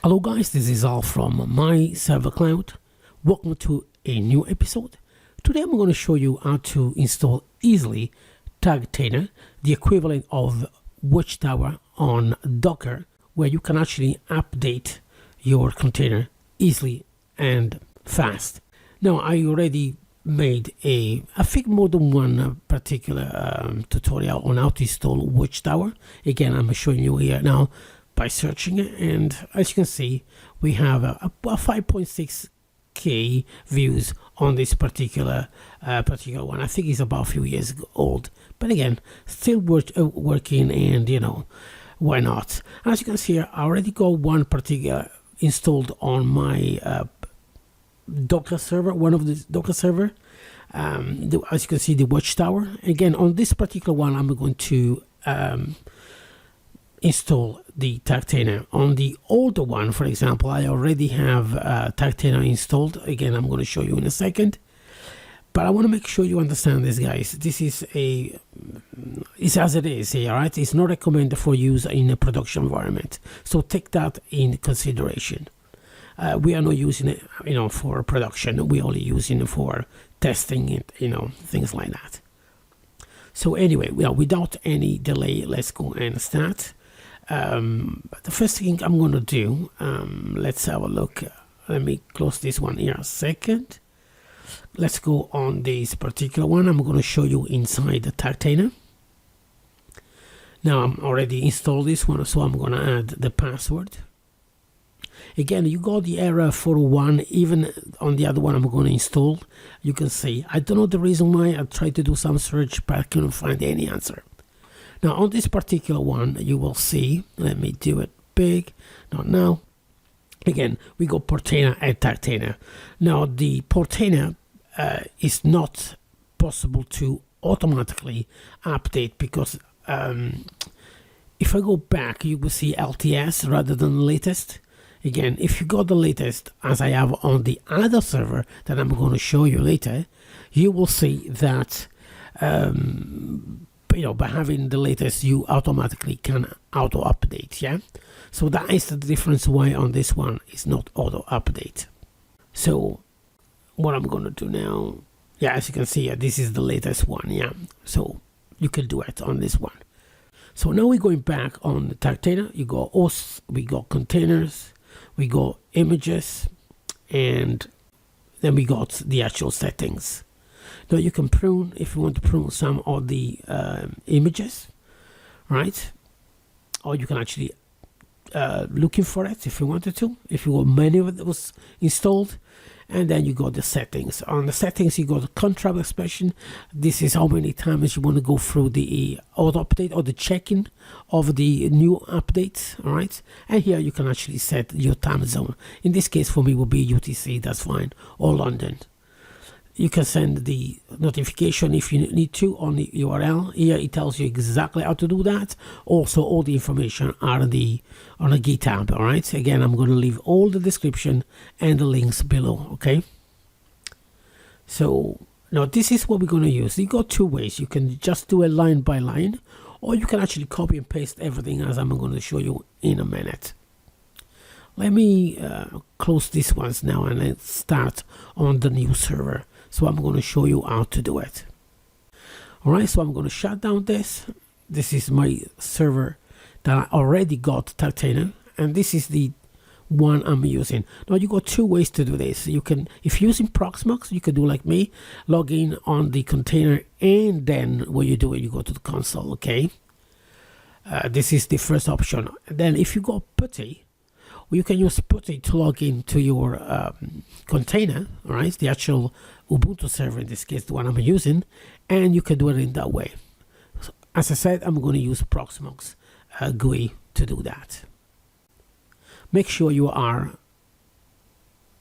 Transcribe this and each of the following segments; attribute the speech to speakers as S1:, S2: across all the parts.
S1: Hello guys, this is Al from my server cloud. Welcome to a new episode. Today I'm going to show you how to install easily Tugtainer, the equivalent of Watchtower on Docker, where you can actually update your container easily and fast. Now I already made I think more than one particular tutorial on how to install Watchtower. Again, I'm showing you here now by searching it, and as you can see we have a 5.6k views on this particular one. I think it's about a few years old, but again still working, and you know, why not? As you can see here, I already got one particular installed on my Docker server, one of the Docker server. As you can see, the Watchtower. Again, on this particular one I'm going to install the Tugtainer. On the older one, for example, I already have Tugtainer installed. Again, I'm going to show you in a second, but I want to make sure you understand this, guys. This is it's as it is here, right? It's not recommended for use in a production environment, so take that in consideration. We are not using it, you know, for production. We're only using it for testing it, you know, things like that. So anyway, well, without any delay, let's go and start. The first thing I'm going to do, let's have a look. Let me close this one here a second. Let's go on this particular one. I'm going to show you inside the Tugtainer. Now I'm already installed this one, so I'm going to add the password. Again, you got the error 401. Even on the other one I'm going to install, you can see, I don't know the reason why. I tried to do some search, but I couldn't find any answer. Now on this particular one, you will see, let me do it big, not now. Again, we got Portainer and Tugtainer. Now the Portainer is not possible to automatically update, because if I go back, you will see LTS rather than latest. Again, if you got the latest, as I have on the other server that I'm going to show you later, you will see that you know, by having the latest, you automatically can auto update. Yeah, so that is the difference why on this one is not auto update. So what I'm going to do now, yeah, as you can see, this is the latest one. Yeah, so you can do it on this one. So now we're going back on the Tugtainer. You got hosts, we got containers, we got images, and then we got the actual settings. Now you can prune, if you want to prune some of the images, right? Or you can actually looking for it if you wanted to, if you got many of those installed. And then you got the settings. On the settings, you got the Crontab expression. This is how many times you want to go through the auto update or the checking of the new updates. All right, and here you can actually set your time zone. In this case, for me, will be UTC. That's fine, or London. You can send the notification if you need to on the URL. Here it tells you exactly how to do that. Also, all the information are on a GitHub. All right. Again, I'm going to leave all the description and the links below. Okay. So now this is what we're going to use. You got two ways. You can just do a line by line, or you can actually copy and paste everything, as I'm going to show you in a minute. Let me close these ones now, and let's start on the new server. So I'm going to show you how to do it. All right, so I'm going to shut down this. This is my server that I already got Tugtainer, and this is the one I'm using. Now you got two ways to do this. You can, if you're using Proxmox, you can do like me, log in on the container, and then what you do is you go to the console. Okay, this is the first option. And then if you go PuTTY, you can use PuTTY to log into your container, all right, the actual Ubuntu server, in this case the one I'm using, and you can do it in that way. So, as I said, I'm going to use Proxmox GUI to do that. Make sure you are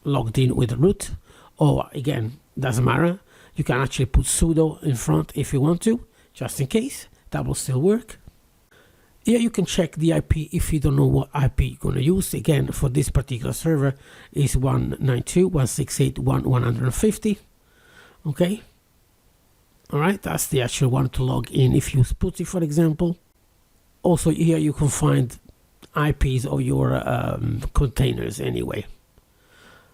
S1: logged in with root, or again, doesn't matter, you can actually put sudo in front if you want to, just in case. That will still work. Here you can check the IP if you don't know what IP you're going to use. Again, for this particular server is 192.168.150. Okay. All right, that's the actual one to log in if you use PuTTY, for example. Also here you can find IPs of your containers anyway.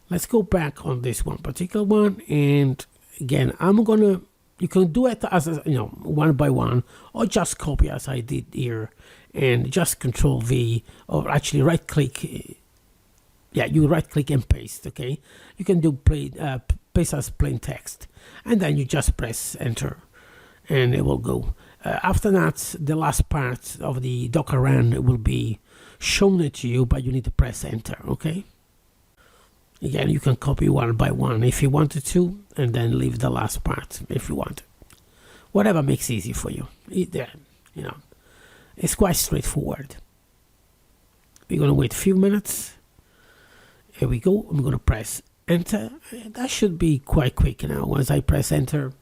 S1: Let's go back on this one particular one, and again, you can do it as one by one, or just copy as I did here, and just Control V, or actually right click. Yeah, you right click and paste. Okay, you can do paste as plain text, and then you just press enter, and it will go. After that, the last part of the Docker run will be shown to you, but you need to press enter. Okay. Again, you can copy one by one if you wanted to, and then leave the last part if you want. Whatever makes easy for you. It's quite straightforward. We're going to wait a few minutes. Here we go. I'm going to press enter. That should be quite quick now. Once I press enter,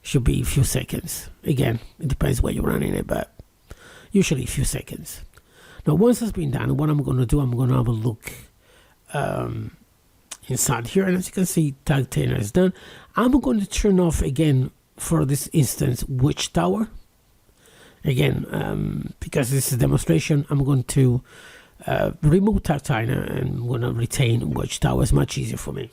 S1: should be a few seconds. Again, it depends where you're running it, but usually a few seconds. Now, once it's been done, what I'm going to do, I'm going to have a look inside here, and as you can see, Tugtainer is done. I'm going to turn off again for this instance Watchtower. Again, because this is a demonstration, I'm going to remove Tugtainer, and I'm going to retain Watchtower. It's much easier for me.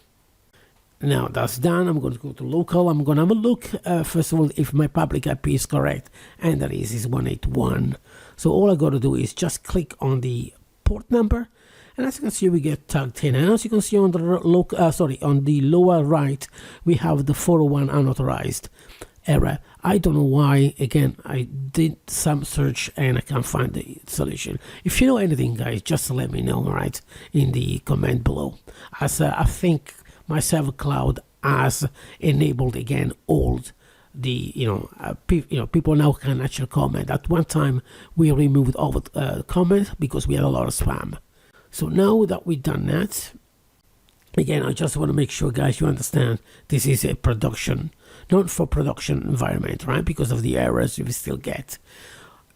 S1: Now that's done, I'm going to go to local. I'm going to have a look first of all if my public IP is correct, and that is 181. So all I got to do is just click on the port number, and as you can see, we get Tugtainer. And as you can see on the on the lower right, we have the 401 unauthorized error. I don't know why. Again, I did some search and I can't find the solution. If you know anything, guys, just let me know, right, in the comment below. As I think my server cloud has enabled again all the people now can actually comment. At one time, we removed all the comments because we had a lot of spam. So now that we've done that, again, I just want to make sure, guys, you understand this is a production, not for production environment, right? Because of the errors we still get.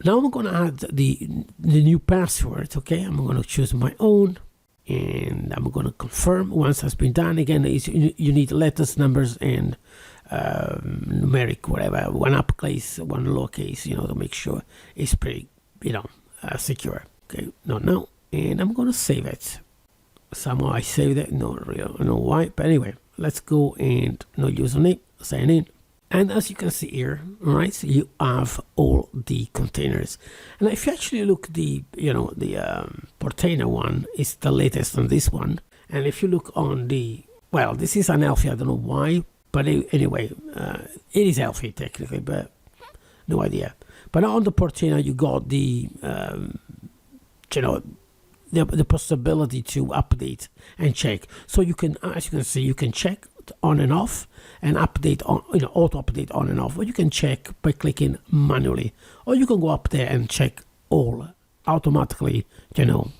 S1: Now I'm going to add the new password, okay? I'm going to choose my own, and I'm going to confirm. Once that's been done, again, you need letters, numbers, and numeric, whatever, one uppercase, one lowercase, to make sure it's pretty, secure. Okay, no. And I'm going to save it. Somehow I saved it, not real, I don't know why, but anyway, let's go and no username, sign in. And as you can see here, all right, so you have all the containers. And if you actually look, the Portainer one is the latest on this one. And if you look on this is an alpha, I don't know why, but anyway, it is alpha technically, but no idea. But on the Portainer, you got the the possibility to update and check. So you can, as you can see, you can check on and off, and update on, auto update on and off, or you can check by clicking manually, or you can go up there and check all automatically, in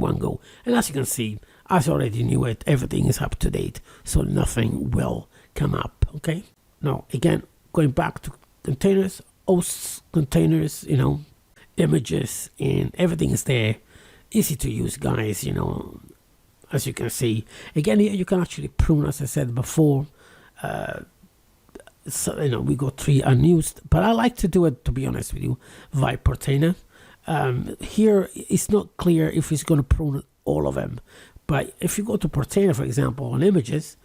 S1: one go. And as you can see, as I already knew it, everything is up to date, so nothing will come up. Okay. Now again, going back to containers, hosts, containers, images, and everything is there. Easy to use, guys, as you can see. Again, here you can actually prune, as I said before. So, we got 3 unused, but I like to do it, to be honest with you, via Portainer. Here it's not clear if it's going to prune all of them, but if you go to Portainer, for example, on images,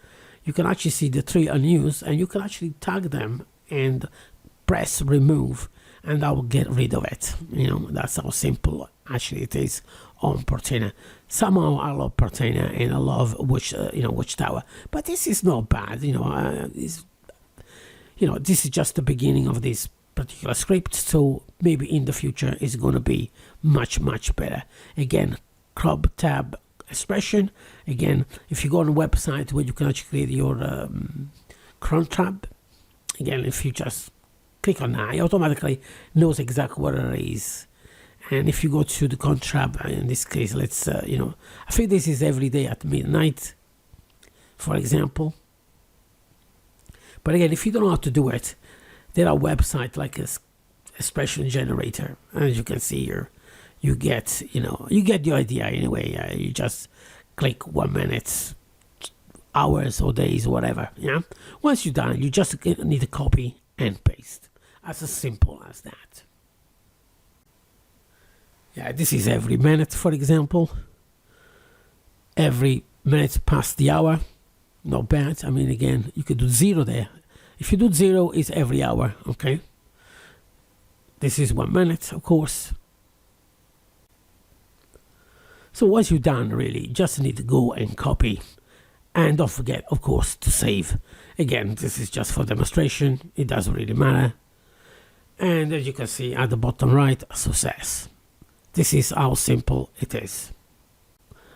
S1: you can actually see the 3 unused, and you can actually tag them and press remove, and I will get rid of it. That's how simple actually it is on Portainer. Somehow I love Portainer and I love Watchtower, but this is not bad. This is just the beginning of this particular script, so maybe in the future it's going to be much better. Again, Crontab expression. Again, if you go on a website where you can actually create your Crontab, again, if you just click on that, it automatically knows exactly what it is. And if you go to the Crontab, in this case, let's I think this is every day at midnight, for example. But again, if you don't know how to do it, there are websites like a expression generator, and as you can see here, you get the idea anyway. You just click 1 minute, hours or days, whatever. Yeah. Once you're done, you just need to copy and paste. As simple as that. Yeah, this is every minute, for example. Every minute past the hour. Not bad. I mean, again, you could do 0 there. If you do 0, it's every hour, okay? This is 1 minute, of course. So once you're done, really, you just need to go and copy. And don't forget, of course, to save. Again, this is just for demonstration. It doesn't really matter. And as you can see at the bottom right, success. This is how simple it is.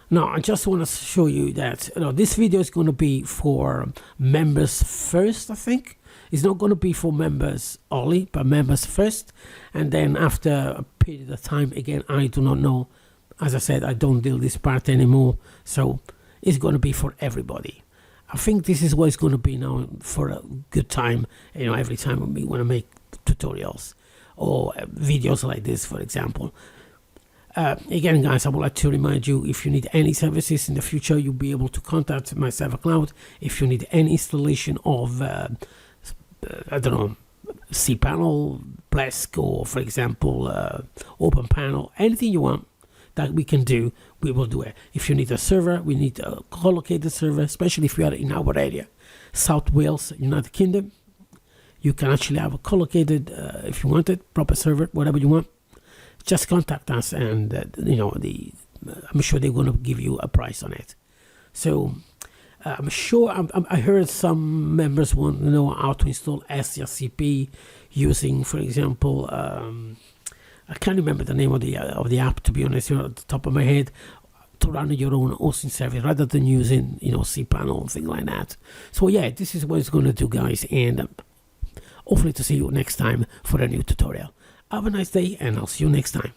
S1: Now, I just want to show you that this video is going to be for members first, I think. It's not going to be for members only, but members first. And then after a period of time, again, I do not know. As I said, I don't do this part anymore. So it's going to be for everybody. I think this is what it's going to be now for a good time. Every time we want to make tutorials or videos like this, for example. Again, guys, I would like to remind you, if you need any services in the future, you'll be able to contact my server cloud. If you need any installation of, I don't know, cPanel, Plesk, or for example, Open Panel, anything you want that we can do, we will do it. If you need a server, we need a co-located server, especially if you are in our area, South Wales, United Kingdom. You can actually have a co-located, if you want it, proper server, whatever you want. Just contact us, and I'm sure they're going to give you a price on it. So I'm sure I heard some members want to know how to install SCP using, for example, I can't remember the name of the app, to be honest, at the top of my head, to run your own hosting service rather than using cPanel and things like that. So yeah, this is what it's going to do, guys, and hopefully to see you next time for a new tutorial. Have a nice day, and I'll see you next time.